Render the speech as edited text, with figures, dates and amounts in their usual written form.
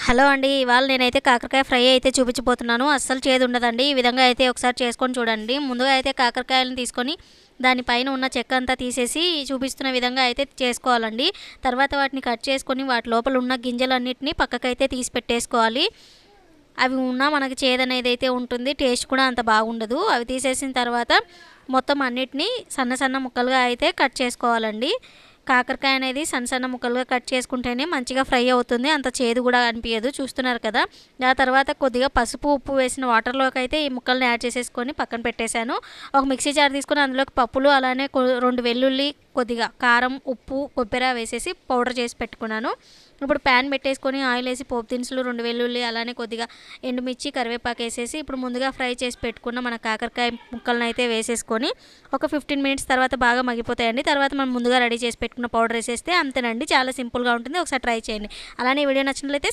Hello అండి. ఇవాళ నేనైతే కాకరకాయ ఫ్రై అయితే చూపించబోతున్నాను. అస్సలు చేదు ఉండదండి. ఈ విధంగా అయితే ఒకసారి చేసుకొని చూడండి. ముందుగా అయితే కాకరకాయలను తీసుకొని దానిపైన ఉన్న చెక్క అంతా తీసేసి చూపిస్తున్న విధంగా అయితే చేసుకోవాలండి. తర్వాత వాటిని కట్ చేసుకొని వాటి లోపల ఉన్న గింజలన్నిటిని పక్కకైతే తీసి పెట్టేసుకోవాలి. అవి ఉన్నా మనకి చేదనేది అయితే ఉంటుంది. టేస్ట్ కూడా అంత బాగుండదు. అవి తీసేసిన తర్వాత మొత్తం అన్నిటినీ సన్న సన్న ముక్కలుగా అయితే కట్ చేసుకోవాలండి. కాకరకాయ అనేది సన్న సన్న ముక్కలుగా కట్ చేసుకుంటేనే మంచిగా ఫ్రై అవుతుంది. అంత చేదు కూడా అనిపించదు. చూస్తున్నారు కదా. ఆ తర్వాత కొద్దిగా పసుపు ఉప్పు వేసిన వాటర్లోకి అయితే ఈ ముక్కల్ని యాడ్ చేసేసుకొని పక్కన పెట్టేశాను. ఒక మిక్సీ జార్ తీసుకొని అందులోకి పప్పులు అలానే 2 వెల్లుల్లి, కొద్దిగా కారం, ఉప్పు, కొబ్బరి వేసేసి పౌడర్ చేసి పెట్టుకున్నాను. ఇప్పుడు ప్యాన్ పెట్టేసుకొని ఆయిల్ వేసి పోపు దినుసులు, 2 వెల్లుల్లి అలానే కొద్దిగా ఎండుమిర్చి, కరివేపాకు వేసేసి ఇప్పుడు ముందుగా ఫ్రై చేసి పెట్టుకున్న మన కాకరకాయ ముక్కలను అయితే వేసేసుకొని ఒక 15 మినిట్స్ తర్వాత బాగా మగ్గిపోతాయండి. తర్వాత మనం ముందుగా రెడీ చేసి పెట్టుకున్న పౌడర్ వేసేస్తే అంతేనండి. చాలా సింపుల్గా ఉంటుంది. ఒకసారి ట్రై చేయండి. అలానే వీడియో నచ్చినట్లయితే